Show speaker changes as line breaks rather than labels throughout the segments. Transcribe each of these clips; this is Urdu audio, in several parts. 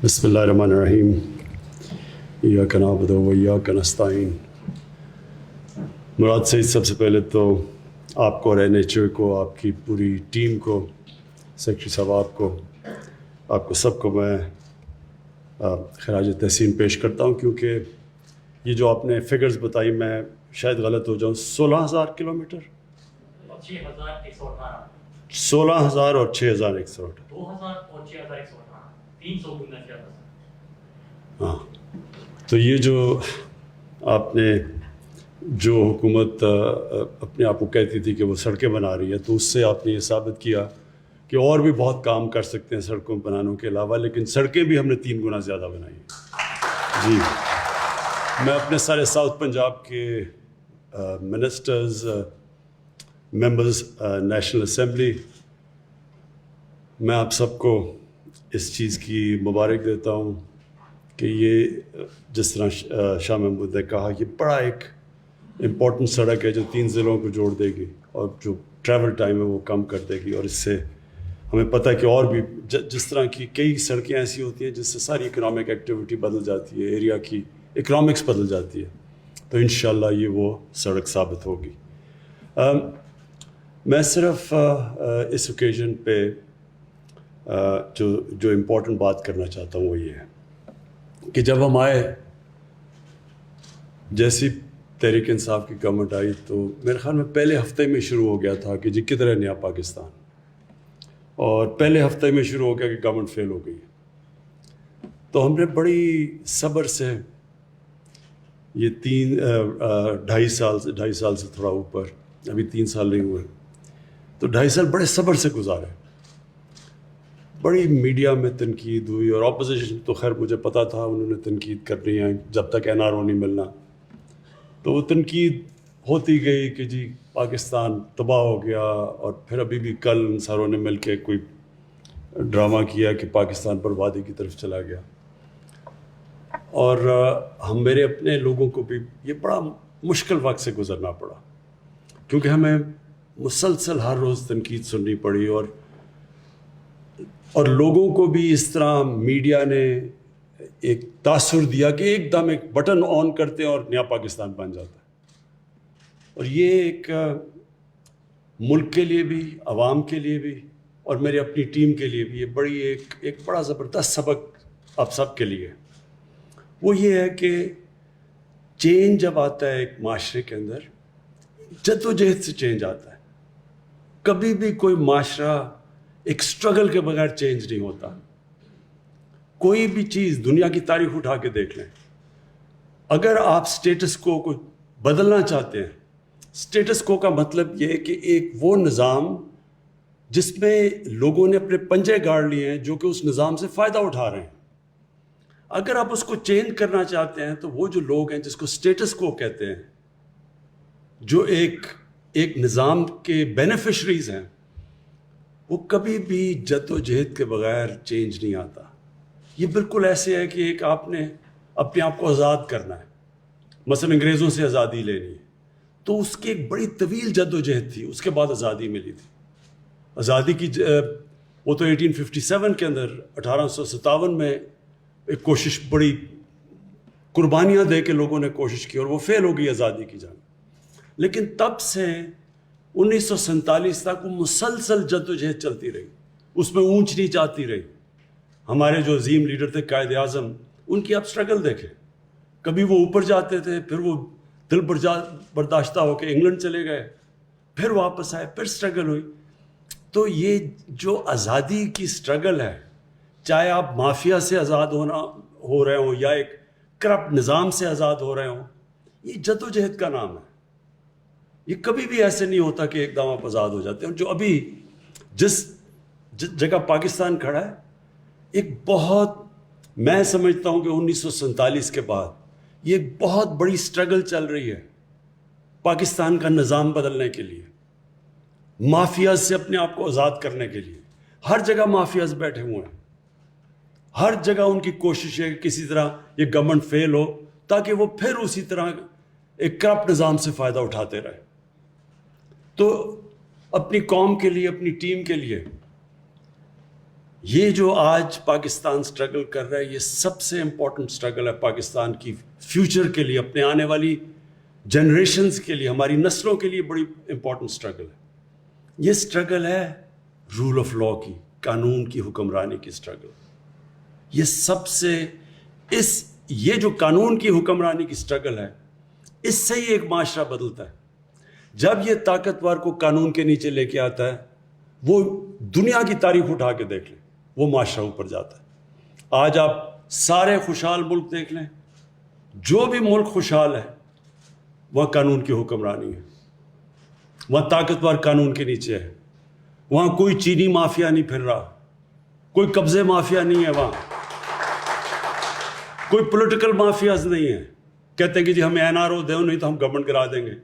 بسم اللہ الرحمن الرحیم ایاک نعبد و ایاک نستعین. مراد سعید، سب سے پہلے تو آپ کو اور این ایچ او کو، آپ کی پوری ٹیم کو، سیکرٹری صاحب آپ کو سب کو میں خراج تحسین پیش کرتا ہوں، کیونکہ یہ جو آپ نے فگرز بتائی میں شاید غلط ہو جاؤں. 16,000 کلومیٹر، 16,000 اور 6,118.
2,000 اور 6,118، 300 گنا زیادہ.
ہاں، تو یہ جو آپ نے جو حکومت اپنے آپ کو کہتی تھی کہ وہ سڑکیں بنا رہی ہے، تو اس سے آپ نے یہ ثابت کیا کہ اور بھی بہت کام کر سکتے ہیں سڑکوں بنانے کے علاوہ، لیکن سڑکیں بھی ہم نے 3 گنا زیادہ بنائی ہیں. جی، میں اپنے سارے ساؤتھ پنجاب کے منسٹرز، ممبرز نیشنل اسمبلی، میں آپ سب کو اس چیز کی مبارک دیتا ہوں کہ یہ جس طرح شاہ محمود نے کہا، یہ بڑا ایک امپورٹنٹ سڑک ہے جو 3 ضلعوں کو جوڑ دے گی اور جو ٹریول ٹائم ہے وہ کم کر دے گی. اور اس سے ہمیں پتہ ہے کہ اور بھی جس طرح کی کئی سڑکیں ایسی ہوتی ہیں جس سے ساری اکنامک ایکٹیویٹی بدل جاتی ہے، ایریا کی اکنامکس بدل جاتی ہے، تو انشاءاللہ یہ وہ سڑک ثابت ہوگی. میں صرف اس اوکیزن پہ جو امپورٹنٹ بات کرنا چاہتا ہوں وہ یہ ہے کہ جب ہم آئے، جیسی تحریک انصاف کی گورنمنٹ آئی، تو میرے خیال میں پہلے ہفتے میں شروع ہو گیا تھا کہ جی کدھر ہے نیا پاکستان، اور پہلے ہفتے میں شروع ہو گیا کہ گورنمنٹ فیل ہو گئی. تو ہم نے بڑی صبر سے یہ 2.5 سال سے تھوڑا اوپر، ابھی 3 سال نہیں ہوئے، تو 2.5 سال بڑے صبر سے گزارے. بڑی میڈیا میں تنقید ہوئی، اور اپوزیشن تو خیر مجھے پتا تھا انہوں نے تنقید کرنی ہے جب تک این آر او نہیں ملنا، تو وہ تنقید ہوتی گئی کہ جی پاکستان تباہ ہو گیا. اور پھر ابھی بھی کل ان ساروں نے مل کے کوئی ڈرامہ کیا کہ پاکستان بربادی کی طرف چلا گیا. اور ہم میرے اپنے لوگوں کو بھی یہ بڑا مشکل وقت سے گزرنا پڑا، کیونکہ ہمیں مسلسل ہر روز تنقید سننی پڑی، اور لوگوں کو بھی اس طرح میڈیا نے ایک تاثر دیا کہ ایک دم ایک بٹن آن کرتے ہیں اور نیا پاکستان بن جاتا ہے. اور یہ ایک ملک کے لیے بھی، عوام کے لیے بھی، اور میری اپنی ٹیم کے لیے بھی یہ بڑی ایک بڑا زبردست سبق آپ سب کے لیے. وہ یہ ہے کہ چینج جب آتا ہے ایک معاشرے کے اندر، جدوجہد سے چینج آتا ہے. کبھی بھی کوئی معاشرہ ایک سٹرگل کے بغیر چینج نہیں ہوتا. کوئی بھی چیز دنیا کی تاریخ اٹھا کے دیکھ لیں، اگر آپ سٹیٹس کو بدلنا چاہتے ہیں، سٹیٹس کو کا مطلب یہ ہے کہ ایک وہ نظام جس میں لوگوں نے اپنے پنجے گاڑ لیے ہیں جو کہ اس نظام سے فائدہ اٹھا رہے ہیں، اگر آپ اس کو چینج کرنا چاہتے ہیں تو وہ جو لوگ ہیں جس کو سٹیٹس کو کہتے ہیں، جو ایک نظام کے بینیفیشریز ہیں، وہ کبھی بھی جد و جہد کے بغیر چینج نہیں آتا. یہ بالکل ایسے ہے کہ ایک آپ نے اپنے آپ کو آزاد کرنا ہے، مثلا انگریزوں سے آزادی لینی ہے، تو اس کی ایک بڑی طویل جد و جہد تھی، اس کے بعد آزادی ملی تھی. آزادی کی وہ تو 1857 کے اندر، 1857 میں ایک کوشش، بڑی قربانیاں دے کے لوگوں نے کوشش کی، اور وہ فیل ہو گئی آزادی کی جانب. لیکن تب سے 1947 تک وہ مسلسل جد و جہد چلتی رہی، اس میں اونچ نیچ آتی رہی. ہمارے جو عظیم لیڈر تھے قائد اعظم، ان کی آپ سٹرگل دیکھیں، کبھی وہ اوپر جاتے تھے، پھر وہ دل برداشتہ ہو کے انگلینڈ چلے گئے، پھر واپس آئے، پھر سٹرگل ہوئی. تو یہ جو آزادی کی سٹرگل ہے، چاہے آپ مافیا سے آزاد ہو رہے ہوں یا ایک کرپٹ نظام سے آزاد ہو رہے ہوں، یہ جد و جہد کا نام ہے. یہ کبھی بھی ایسے نہیں ہوتا کہ ایک دم آپ آزاد ہو جاتے ہیں. جو ابھی جس جگہ پاکستان کھڑا ہے، ایک بہت، میں سمجھتا ہوں کہ 1947 کے بعد یہ ایک بہت بڑی سٹرگل چل رہی ہے پاکستان کا نظام بدلنے کے لیے، مافیاز سے اپنے آپ کو آزاد کرنے کے لیے. ہر جگہ مافیاز بیٹھے ہوئے ہیں، ہر جگہ ان کی کوشش ہے کہ کسی طرح یہ گورنمنٹ فیل ہو تاکہ وہ پھر اسی طرح ایک کرپٹ نظام سے فائدہ اٹھاتے رہے. تو اپنی قوم کے لیے، اپنی ٹیم کے لیے یہ جو آج پاکستان سٹرگل کر رہا ہے یہ سب سے امپورٹنٹ سٹرگل ہے پاکستان کی فیوچر کے لیے, اپنے آنے والی جنریشنز کے لیے, ہماری نسلوں کے لیے بڑی امپورٹنٹ سٹرگل ہے. یہ سٹرگل ہے رول آف لا کی, قانون کی حکمرانی کی سٹرگل. یہ سب سے یہ جو قانون کی حکمرانی کی سٹرگل ہے, اس سے ہی ایک معاشرہ بدلتا ہے. جب یہ طاقتور کو قانون کے نیچے لے کے آتا ہے, وہ دنیا کی تاریخ اٹھا کے دیکھ لیں, وہ معاشرہ اوپر جاتا ہے. آج آپ سارے خوشحال ملک دیکھ لیں, جو بھی ملک خوشحال ہے وہاں قانون کی حکمرانی ہے, وہاں طاقتور قانون کے نیچے ہے, وہاں کوئی چینی مافیا نہیں پھر رہا, کوئی قبضے مافیا نہیں ہے, وہاں کوئی پولیٹیکل مافیاز نہیں ہے. کہتے ہیں کہ جی ہمیں NRO دو, نہیں تو ہم گورنمنٹ گرا دیں گے.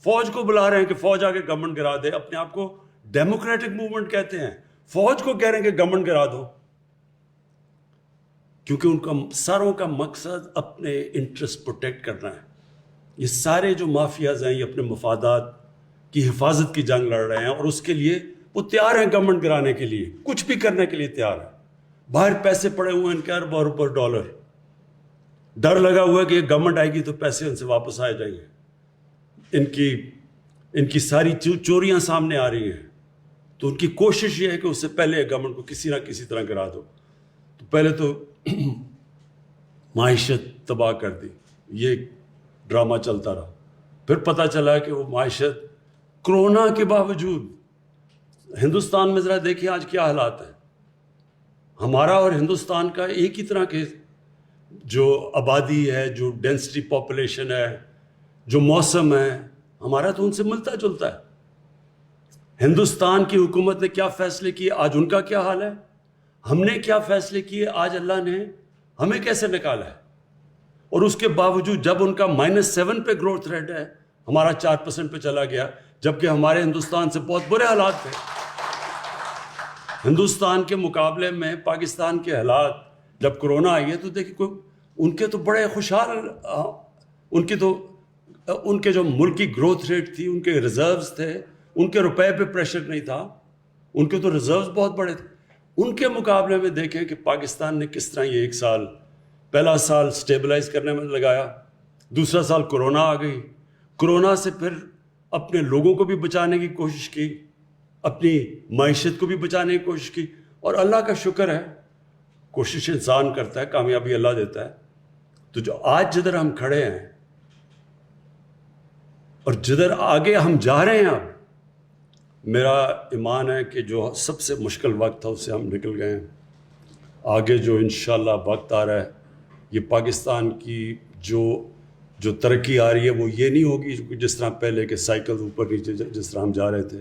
فوج کو بلا رہے ہیں کہ فوج آ کے گورنمنٹ گرا دے. اپنے آپ کو ڈیموکریٹک موومنٹ کہتے ہیں, فوج کو کہہ رہے ہیں کہ گورنمنٹ گرا دو, کیونکہ ان کا ساروں کا مقصد اپنے انٹرسٹ پروٹیکٹ کرنا ہے. یہ سارے جو مافیاز ہیں یہ اپنے مفادات کی حفاظت کی جنگ لڑ رہے ہیں, اور اس کے لیے وہ تیار ہیں گورنمنٹ گرانے کے لیے, کچھ بھی کرنے کے لیے تیار ہیں. باہر پیسے پڑے ہوئے ہیں ان کے اربوں اربوں ڈالر, ڈر لگا ہوا ہے کہ یہ گورنمنٹ آئے گی تو پیسے ان سے واپس آ جائیں گے. ان کی ساری چوریاں سامنے آ رہی ہیں, تو ان کی کوشش یہ ہے کہ اس سے پہلے گورنمنٹ کو کسی نہ کسی طرح گرا دو. تو پہلے تو معیشت تباہ کر دی, یہ ڈرامہ چلتا رہا. پھر پتہ چلا کہ وہ معیشت کرونا کے باوجود, ہندوستان میں ذرا دیکھیں آج کیا حالات ہیں. ہمارا اور ہندوستان کا ایک ہی طرح کے جو آبادی ہے, جو ڈینسٹی پاپولیشن ہے, جو موسم ہے, ہمارا تو ان سے ملتا جلتا ہے. ہندوستان کی حکومت نے کیا فیصلے کیے, آج ان کا کیا حال ہے. ہم نے کیا فیصلے کیے, آج اللہ نے ہمیں کیسے نکالا ہے. اور اس کے باوجود جب ان کا -7 پہ گروتھ ریٹ ہے, ہمارا 4% پہ چلا گیا, جبکہ ہمارے ہندوستان سے بہت برے حالات تھے. ہندوستان کے مقابلے میں پاکستان کے حالات جب کرونا آئی ہے تو دیکھیں ان کے تو بڑے خوشحال, ان کے جو ملکی گروتھ ریٹ تھی, ان کے ریزروز تھے, ان کے روپے پہ پریشر نہیں تھا, ان کے تو ریزروز بہت بڑے تھے. ان کے مقابلے میں دیکھیں کہ پاکستان نے کس طرح یہ ایک سال, پہلا سال سٹیبلائز کرنے میں لگایا, دوسرا سال کرونا آ گئی, کرونا سے پھر اپنے لوگوں کو بھی بچانے کی کوشش کی, اپنی معیشت کو بھی بچانے کی کوشش کی. اور اللہ کا شکر ہے, کوشش انسان کرتا ہے, کامیابی اللہ دیتا ہے. تو جو آج جدھر ہم کھڑے ہیں اور جدھر آگے ہم جا رہے ہیں, اب میرا ایمان ہے کہ جو سب سے مشکل وقت تھا اس سے ہم نکل گئے ہیں. آگے جو انشاءاللہ وقت آ رہا ہے, یہ پاکستان کی جو ترقی آ رہی ہے وہ یہ نہیں ہوگی جس طرح پہلے کے سائیکل اوپر نیچے جس طرح ہم جا رہے تھے.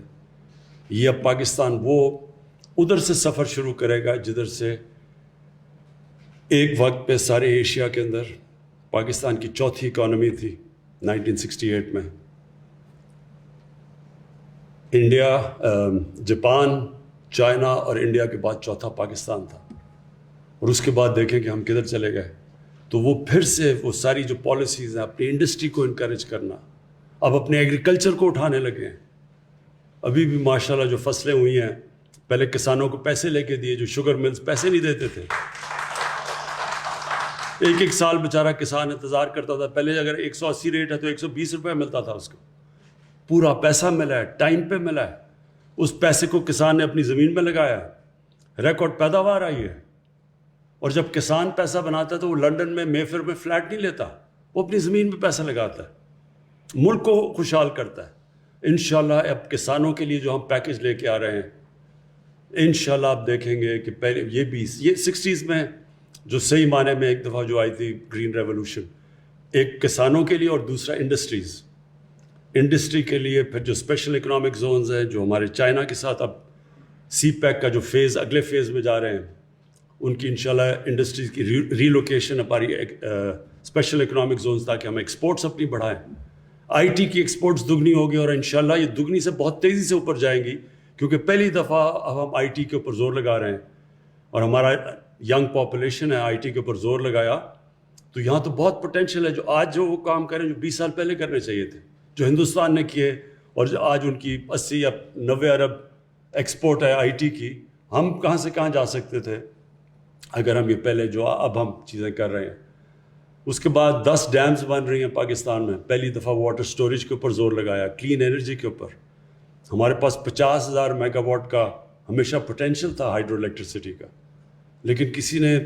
یہ اب پاکستان وہ ادھر سے سفر شروع کرے گا جدھر سے ایک وقت پہ سارے ایشیا کے اندر پاکستان کی چوتھی اکانومی تھی 1968 میں. انڈیا, جاپان, چائنا اور انڈیا کے بعد چوتھا پاکستان تھا. اور اس کے بعد دیکھیں کہ ہم کدھر چلے گئے. تو وہ پھر سے وہ ساری جو پالیسیز ہیں, اپنی انڈسٹری کو انکریج کرنا, اب اپنے ایگریکلچر کو اٹھانے لگے ہیں. ابھی بھی ماشاءاللہ جو فصلیں ہوئی ہیں, پہلے کسانوں کو پیسے لے کے دیے, جو شوگر ملز پیسے نہیں دیتے تھے. ایک سال بیچارہ کسان انتظار کرتا تھا. پہلے اگر 180 ریٹ ہے تو 120 روپے ملتا تھا اس کو. پورا پیسہ ملا ہے, ٹائم پہ ملا ہے. اس پیسے کو کسان نے اپنی زمین میں لگایا, ریکارڈ پیداوار آئی ہے. اور جب کسان پیسہ بناتا ہے تو وہ لنڈن میں میفر میں فلیٹ نہیں لیتا, وہ اپنی زمین میں پیسہ لگاتا ہے, ملک کو خوشحال کرتا ہے. انشاءاللہ اب کسانوں کے لیے جو ہم پیکج لے کے آ رہے ہیں, انشاءاللہ آپ دیکھیں گے کہ پہلے یہ 60s میں جو صحیح معنی میں ایک دفعہ جو آئی تھی گرین ریولوشن, ایک کسانوں کے لیے اور دوسرا انڈسٹری کے لیے. پھر جو اسپیشل اکنامک زونز ہیں جو ہمارے چائنا کے ساتھ اب سی پیک کا جو فیز اگلے فیز میں جا رہے ہیں, ان کی انشاءاللہ انڈسٹریز کی ری لوکیشن ہماری اسپیشل اکنامک زونز, تاکہ ہم ایکسپورٹس اپنی بڑھائیں. آئی ٹی کی ایکسپورٹس دگنی ہوگی اور انشاءاللہ یہ دگنی سے بہت تیزی سے اوپر جائیں گی, کیونکہ پہلی دفعہ اب ہم آئی ٹی کے اوپر زور لگا رہے ہیں. اور ہمارا ینگ پاپولیشن ہے, آئی ٹی کے اوپر زور لگایا تو یہاں تو بہت پوٹینشیل ہے. جو آج جو وہ کام کریں جو 20 سال پہلے کرنے چاہیے تھے, جو ہندوستان نے کیے, اور جو آج ان کی 80 یا 90 ارب ایکسپورٹ ہے آئی ٹی کی, ہم کہاں سے کہاں جا سکتے تھے اگر ہم یہ پہلے جو اب ہم چیزیں کر رہے ہیں. اس کے بعد 10 ڈیمز بن رہی ہیں پاکستان میں. پہلی دفعہ واٹر سٹوریج کے اوپر زور لگایا, کلین انرجی کے اوپر. ہمارے پاس 50,000 میگا واٹ کا ہمیشہ پوٹینشیل تھا ہائیڈرو الیکٹریسٹی کا, لیکن کسی نے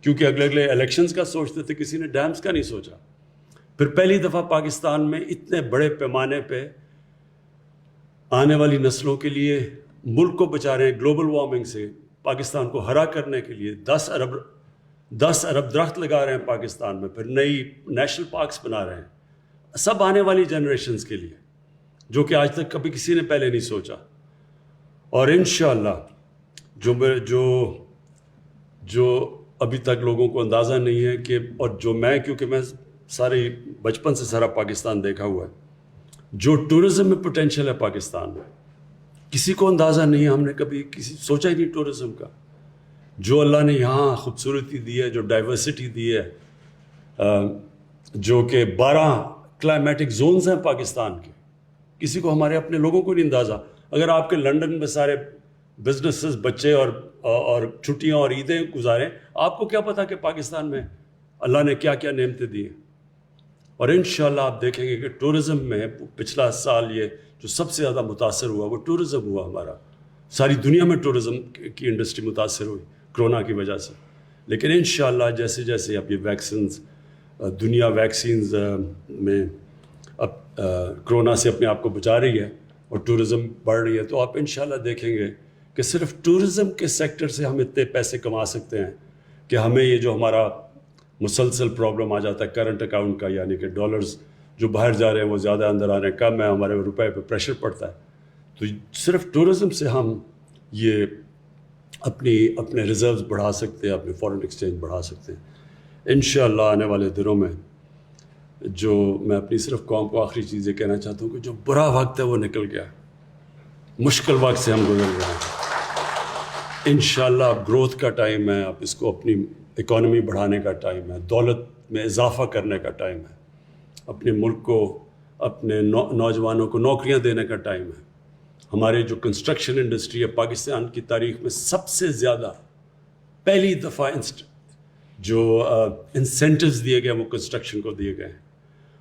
کیونکہ اگلے الیکشنز کا سوچتے تھے, کسی نے ڈیمز کا نہیں سوچا. پھر پہلی دفعہ پاکستان میں اتنے بڑے پیمانے پہ آنے والی نسلوں کے لیے ملک کو بچا رہے ہیں گلوبل وارمنگ سے. پاکستان کو ہرا کرنے کے لیے 10 ارب درخت لگا رہے ہیں پاکستان میں. پھر نئی نیشنل پارکس بنا رہے ہیں, سب آنے والی جنریشنز کے لیے, جو کہ آج تک کبھی کسی نے پہلے نہیں سوچا. اور انشاءاللہ جو ابھی تک لوگوں کو اندازہ نہیں ہے کہ, اور جو میں کیونکہ میں سارے بچپن سے سارا پاکستان دیکھا ہوا ہے, جو ٹورزم میں پوٹینشیل ہے پاکستان میں, کسی کو اندازہ نہیں ہے. ہم نے کبھی سوچا ہی نہیں ٹورزم کا. جو اللہ نے یہاں خوبصورتی دی ہے, جو ڈائیورسٹی دی ہے, جو کہ 12 کلائمیٹک زونز ہیں پاکستان کے, کسی کو, ہمارے اپنے لوگوں کو نہیں اندازہ. اگر آپ کے لنڈن میں سارے بزنسز بچے اور چھٹیاں اور عیدیں گزاریں, آپ کو کیا پتہ کہ پاکستان میں اللہ نے کیا کیا نعمتیں دی ہیں. اور انشاءاللہ آپ دیکھیں گے کہ ٹورزم میں پچھلا سال یہ جو سب سے زیادہ متاثر ہوا وہ ٹورزم ہوا ہمارا. ساری دنیا میں ٹورزم کی انڈسٹری متاثر ہوئی کرونا کی وجہ سے. لیکن انشاءاللہ جیسے جیسے اب یہ ویکسینز, دنیا ویکسینز میں اب کرونا سے اپنے آپ کو بچا رہی ہے اور ٹورزم بڑھ رہی ہے, تو آپ انشاءاللہ دیکھیں گے کہ صرف ٹورزم کے سیکٹر سے ہم اتنے پیسے کما سکتے ہیں کہ ہمیں یہ جو ہمارا مسلسل پرابلم آ جاتا ہے کرنٹ اکاؤنٹ کا, یعنی کہ ڈالرز جو باہر جا رہے ہیں وہ زیادہ اندر آ رہے ہیں, کم ہے, ہمارے روپے پہ پریشر پڑتا ہے. تو صرف ٹورزم سے ہم یہ اپنے ریزروز بڑھا سکتے ہیں, اپنے فارن ایکسچینج بڑھا سکتے ہیں انشاءاللہ آنے والے دنوں میں. جو میں اپنی صرف قوم کو آخری چیز یہ کہنا چاہتا ہوں کہ جو برا وقت ہے وہ نکل گیا, مشکل وقت سے ہم گزر رہے ہیں. انشاءاللہ اب گروتھ کا ٹائم ہے, اب اس کو اپنی اکانومی بڑھانے کا ٹائم ہے, دولت میں اضافہ کرنے کا ٹائم ہے, اپنے ملک کو, اپنے نوجوانوں کو نوکریاں دینے کا ٹائم ہے. ہمارے جو کنسٹرکشن انڈسٹری ہے پاکستان کی تاریخ میں سب سے زیادہ پہلی دفعہ جو انسینٹیوز دیے گئے وہ کنسٹرکشن کو دیے گئے ہیں.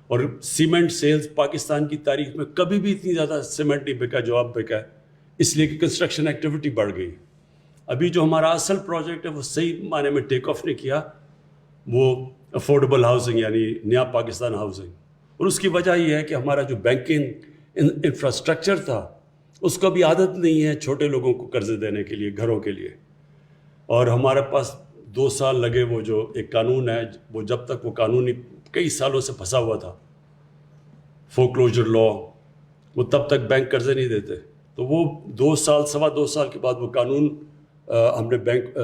اور سیمنٹ سیلز پاکستان کی تاریخ میں کبھی بھی اتنی زیادہ سیمنٹ نہیں بکا جو اب بکا ہے, اس لیے کہ کنسٹرکشن ایکٹیویٹی بڑھ گئی. ابھی جو ہمارا اصل پروجیکٹ ہے وہ صحیح معنی میں ٹیک آف نہیں کیا, وہ افورڈیبل ہاؤسنگ یعنی نیا پاکستان ہاؤسنگ. اور اس کی وجہ یہ ہے کہ ہمارا جو بینکنگ انفراسٹرکچر تھا اس کو بھی عادت نہیں ہے چھوٹے لوگوں کو قرضے دینے کے لیے, گھروں کے لیے. اور ہمارے پاس 2 سال لگے, وہ جو ایک قانون ہے وہ جب تک وہ قانونی کئی سالوں سے پھنسا ہوا تھا, فورکلوجر لا, وہ تب تک بینک قرضے نہیں دیتے. تو وہ 2 سال 2.25 سال کے بعد وہ قانون ہم نے بینک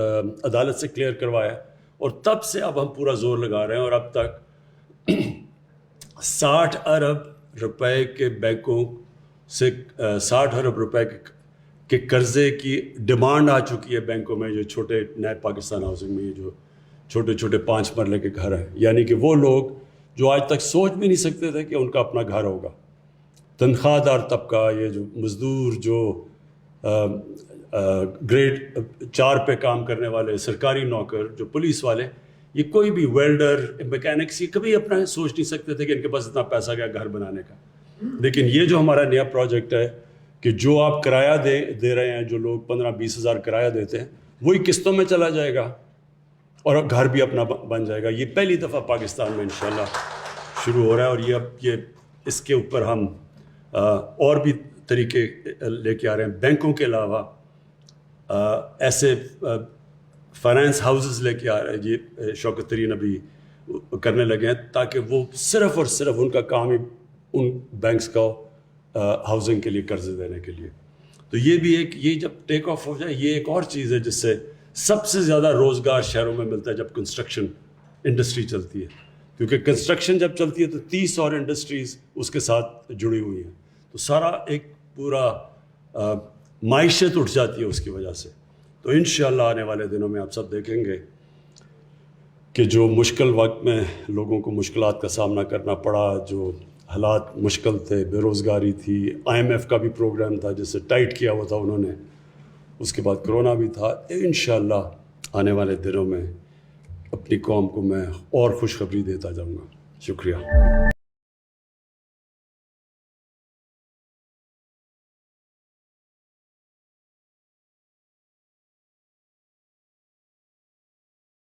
عدالت سے کلیئر کروایا, اور تب سے اب ہم پورا زور لگا رہے ہیں. اور اب تک 60 ارب روپے کے بینکوں سے 60 ارب روپے کے قرضے کی ڈیمانڈ آ چکی ہے بینکوں میں, جو چھوٹے نئے پاکستان ہاؤسنگ میں یہ جو چھوٹے چھوٹے 5 مرلے کے گھر ہیں, یعنی کہ وہ لوگ جو آج تک سوچ بھی نہیں سکتے تھے کہ ان کا اپنا گھر ہوگا. تنخواہ دار طبقہ, یہ جو مزدور, جو گریڈ 4 پہ کام کرنے والے, سرکاری نوکر, جو پولیس والے, یہ کوئی بھی ویلڈر, میکینکس, یہ کبھی اپنا سوچ نہیں سکتے تھے کہ ان کے پاس اتنا پیسہ گیا گھر بنانے کا. لیکن یہ جو ہمارا نیا پروجیکٹ ہے کہ جو آپ کرایہ دے رہے ہیں, جو لوگ 15-20 ہزار کرایہ دیتے ہیں, وہی قسطوں میں چلا جائے گا اور گھر بھی اپنا بن جائے گا. یہ پہلی دفعہ پاکستان میں انشاءاللہ شروع ہو رہا ہے. اور یہ اب اس کے اوپر ہم اور بھی طریقے لے کے آ رہے ہیں. بینکوں کے علاوہ ایسے فائنانس ہاؤسز لے کے آ رہے ہیں, یہ شوکت ترین ابھی کرنے لگے ہیں, تاکہ وہ صرف اور صرف ان کا کام ہی ان بینکس کا ہاؤسنگ کے لیے قرضے دینے کے لیے. تو یہ بھی ایک, یہ جب ٹیک آف ہو جائے, یہ ایک اور چیز ہے جس سے سب سے زیادہ روزگار شہروں میں ملتا ہے جب کنسٹرکشن انڈسٹری چلتی ہے. کیونکہ کنسٹرکشن جب چلتی ہے تو 30 اور انڈسٹریز اس کے ساتھ جڑی ہوئی ہیں, تو سارا ایک پورا معیشت اٹھ جاتی ہے اس کی وجہ سے. تو انشاءاللہ آنے والے دنوں میں آپ سب دیکھیں گے کہ جو مشکل وقت میں لوگوں کو مشکلات کا سامنا کرنا پڑا, جو حالات مشکل تھے, بے روزگاری تھی, IMF کا بھی پروگرام تھا جس سے ٹائٹ کیا ہوا تھا انہوں نے, اس کے بعد کرونا بھی تھا. انشاءاللہ آنے والے دنوں میں اپنی قوم کو میں اور خوشخبری دیتا جاؤں گا. شکریہ.